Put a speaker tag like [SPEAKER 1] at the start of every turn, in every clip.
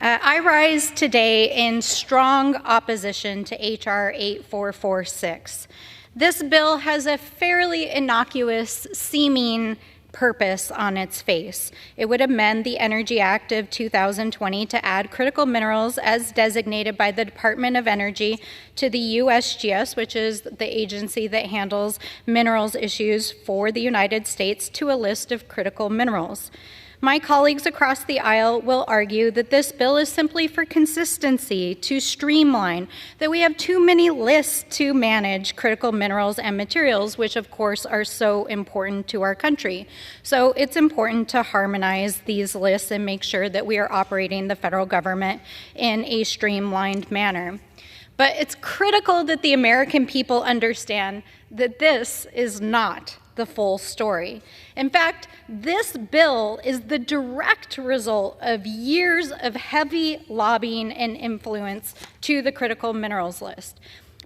[SPEAKER 1] I rise today in strong opposition to H.R. 8446. This bill has a fairly innocuous seeming purpose on its face. It would amend the Energy Act of 2020 to add critical minerals as designated by the Department of Energy to the USGS, which is the agency that handles minerals issues for the United States, to a list of critical minerals. My colleagues across the aisle will argue that this bill is simply for consistency, to streamline, that we have too many lists to manage critical minerals and materials, which of course are so important to our country. So it's important to harmonize these lists and make sure that we are operating the federal government in a streamlined manner. But it's critical that the American people understand that this is not the full story. In fact, this bill is the direct result of years of heavy lobbying and influence to the critical minerals list.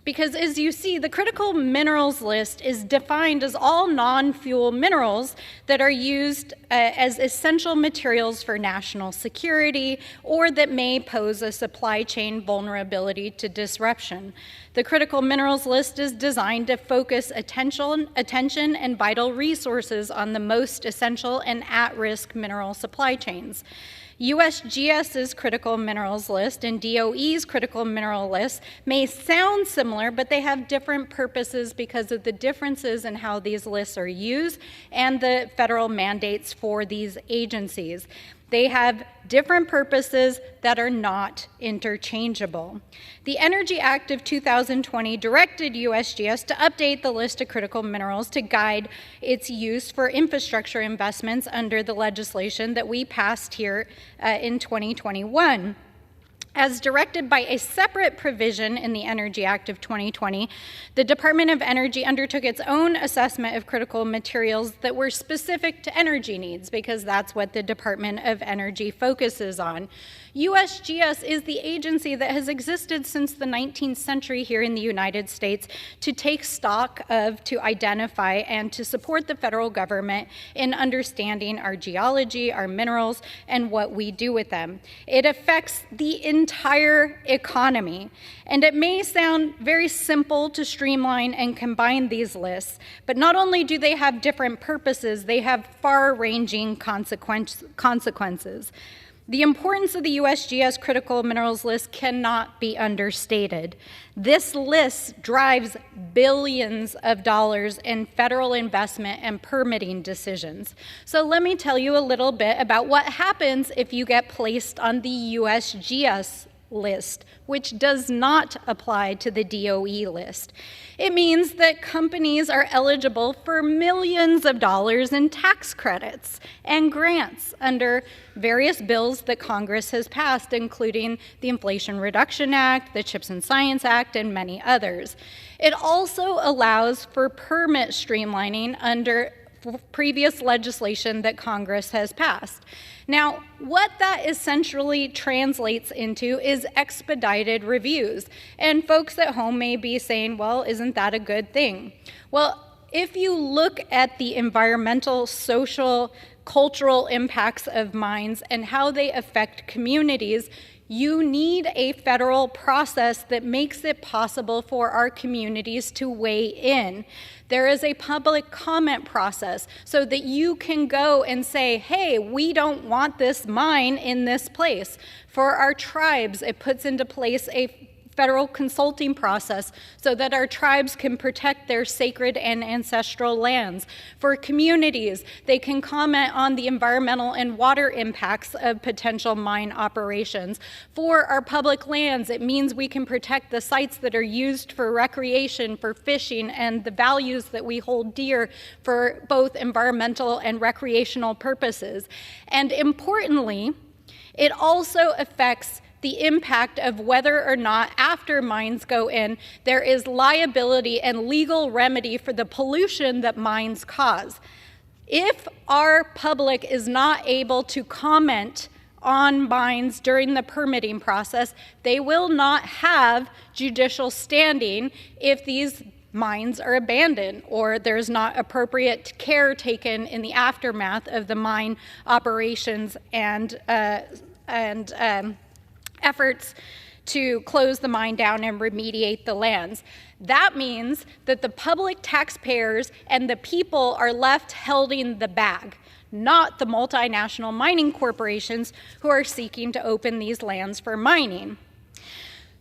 [SPEAKER 1] Because as you see, the critical minerals list is defined as all non-fuel minerals that are used as essential materials for national security or that may pose a supply chain vulnerability to disruption. The critical minerals list is designed to focus attention and vital resources on the most essential and at-risk mineral supply chains. USGS's critical minerals list and DOE's critical mineral list may sound similar, but they have different purposes because of the differences in how these lists are used and the federal mandates for these agencies. They have different purposes that are not interchangeable. The Energy Act of 2020 directed USGS to update the list of critical minerals to guide its use for infrastructure investments under the legislation that we passed here in 2021. As directed by a separate provision in the Energy Act of 2020, the Department of Energy undertook its own assessment of critical materials that were specific to energy needs, because that's what the Department of Energy focuses on. USGS is the agency that has existed since the 19th century here in the United States to take stock of, to identify, and to support the federal government in understanding our geology, our minerals, and what we do with them. It affects the entire economy, and it may sound very simple to streamline and combine these lists, but not only do they have different purposes, they have far-ranging consequences. The importance of the USGS critical minerals list cannot be understated. This list drives billions of dollars in federal investment and permitting decisions. So let me tell you a little bit about what happens if you get placed on the USGS list, which does not apply to the DOE list. It means that companies are eligible for millions of dollars in tax credits and grants under various bills that Congress has passed, including the Inflation Reduction Act, the CHIPS and Science Act, and many others. It also allows for permit streamlining under previous legislation that Congress has passed. Now, what that essentially translates into is expedited reviews. And folks at home may be saying, well, isn't that a good thing? Well, if you look at the environmental, social, cultural impacts of mines and how they affect communities, you need a federal process that makes it possible for our communities to weigh in. There is a public comment process so that you can go and say, hey, we don't want this mine in this place. For our tribes, it puts into place a federal consulting process so that our tribes can protect their sacred and ancestral lands. For communities, they can comment on the environmental and water impacts of potential mine operations. For our public lands, it means we can protect the sites that are used for recreation, for fishing, and the values that we hold dear for both environmental and recreational purposes. And importantly, it also affects the impact of whether or not, after mines go in, there is liability and legal remedy for the pollution that mines cause. If our public is not able to comment on mines during the permitting process, they will not have judicial standing if these mines are abandoned or there's not appropriate care taken in the aftermath of the mine operations and efforts to close the mine down and remediate the lands. That means that the public taxpayers and the people are left holding the bag, not the multinational mining corporations who are seeking to open these lands for mining.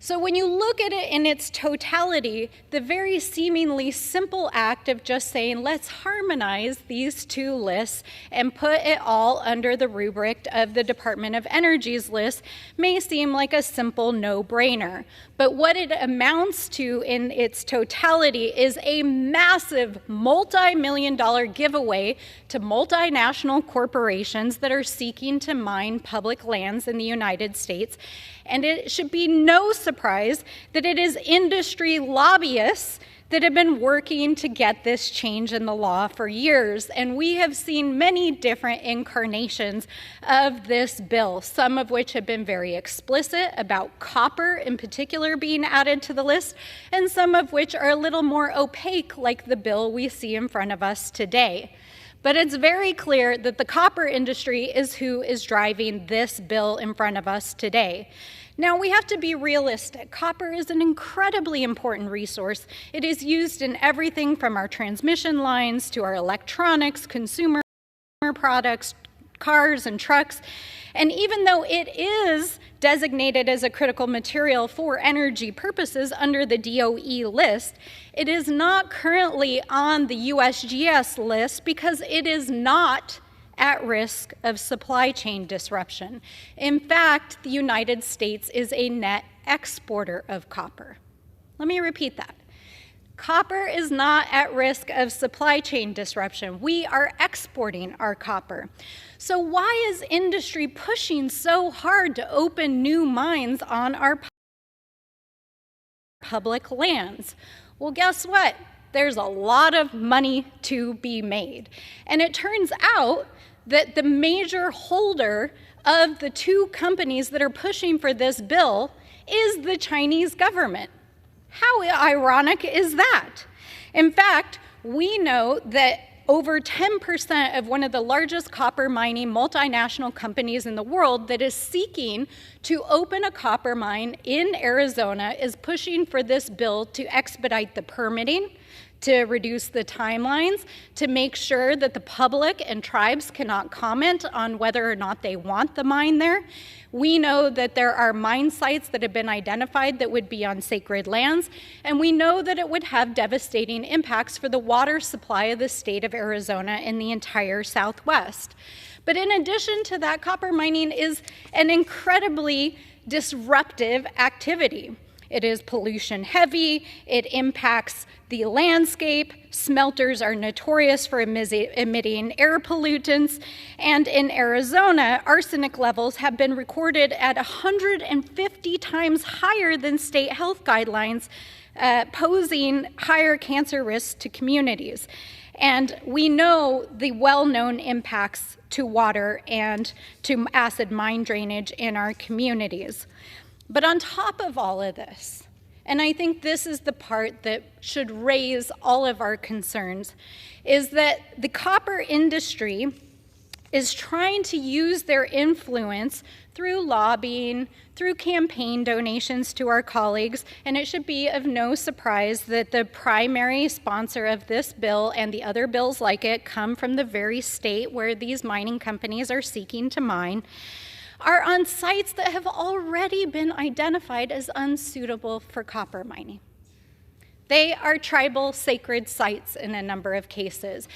[SPEAKER 1] So when you look at it in its totality, the very seemingly simple act of just saying, let's harmonize these two lists and put it all under the rubric of the Department of Energy's list may seem like a simple no-brainer. But what it amounts to in its totality is a massive multi-million-dollar giveaway to multinational corporations that are seeking to mine public lands in the United States. And it should be no surprise that it is industry lobbyists that have been working to get this change in the law for years. And we have seen many different incarnations of this bill, some of which have been very explicit about copper in particular being added to the list, and some of which are a little more opaque, like the bill we see in front of us today. But it's very clear that the copper industry is who is driving this bill in front of us today. Now, we have to be realistic. Copper is an incredibly important resource. It is used in everything from our transmission lines to our electronics, consumer products, cars and trucks. And even though it is designated as a critical material for energy purposes under the DOE list, it is not currently on the USGS list because it is not at risk of supply chain disruption. In fact, the United States is a net exporter of copper. Let me repeat that. Copper is not at risk of supply chain disruption. We are exporting our copper. So why is industry pushing so hard to open new mines on our public lands? Well, guess what? There's a lot of money to be made. And it turns out that the major holder of the two companies that are pushing for this bill is the Chinese government. How ironic is that? In fact, we know that over 10% of one of the largest copper mining multinational companies in the world that is seeking to open a copper mine in Arizona is pushing for this bill to expedite the permitting, to reduce the timelines, to make sure that the public and tribes cannot comment on whether or not they want the mine there. We know that there are mine sites that have been identified that would be on sacred lands, and we know that it would have devastating impacts for the water supply of the state of Arizona and the entire Southwest. But in addition to that, copper mining is an incredibly disruptive activity. It is pollution heavy, it impacts the landscape, smelters are notorious for emitting air pollutants, and in Arizona, arsenic levels have been recorded at 150 times higher than state health guidelines, posing higher cancer risks to communities. And we know the well-known impacts to water and to acid mine drainage in our communities. But on top of all of this, and I think this is the part that should raise all of our concerns, is that the copper industry is trying to use their influence through lobbying, through campaign donations to our colleagues, and it should be of no surprise that the primary sponsor of this bill and the other bills like it come from the very state where these mining companies are seeking to mine, are on sites that have already been identified as unsuitable for copper mining. They are tribal sacred sites in a number of cases.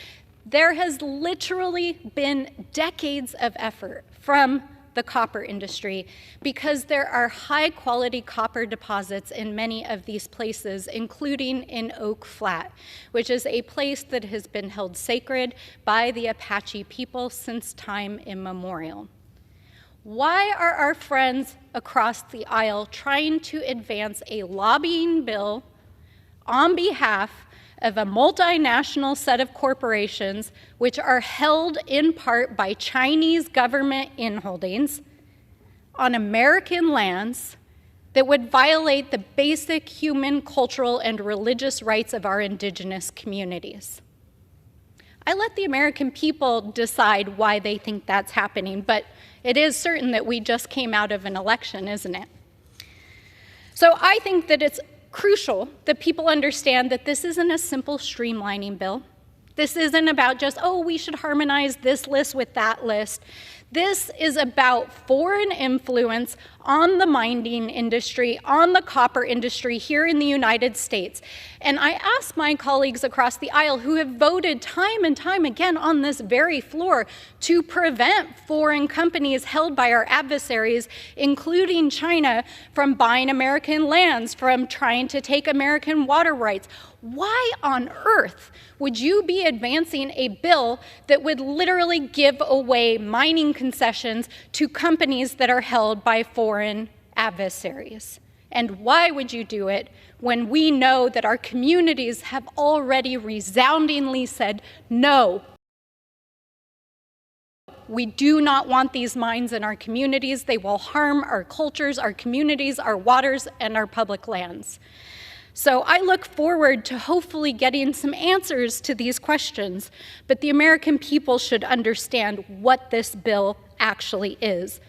[SPEAKER 1] There has literally been decades of effort from the copper industry because there are high-quality copper deposits in many of these places, including in Oak Flat, which is a place that has been held sacred by the Apache people since time immemorial. Why are our friends across the aisle trying to advance a lobbying bill on behalf of a multinational set of corporations which are held in part by Chinese government inholdings on American lands that would violate the basic human, cultural, and religious rights of our indigenous communities? I let the American people decide why they think that's happening, but It is certain that we just came out of an election, isn't it? So I think that it's crucial that people understand that this isn't a simple streamlining bill. This isn't about just, oh, we should harmonize this list with that list. This is about foreign influence on the mining industry, on the copper industry here in the United States. And I ask my colleagues across the aisle who have voted time and time again on this very floor to prevent foreign companies held by our adversaries, including China, from buying American lands, from trying to take American water rights. Why on earth would you be advancing a bill that would literally give away mining concessions to companies that are held by foreign adversaries? And why would you do it when we know that our communities have already resoundingly said no? We do not want these mines in our communities. They will harm our cultures, our communities, our waters, and our public lands. So I look forward to hopefully getting some answers to these questions, but the American people should understand what this bill actually is.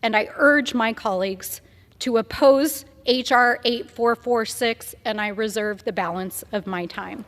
[SPEAKER 1] And I urge my colleagues to oppose H.R. 8446, and I reserve the balance of my time.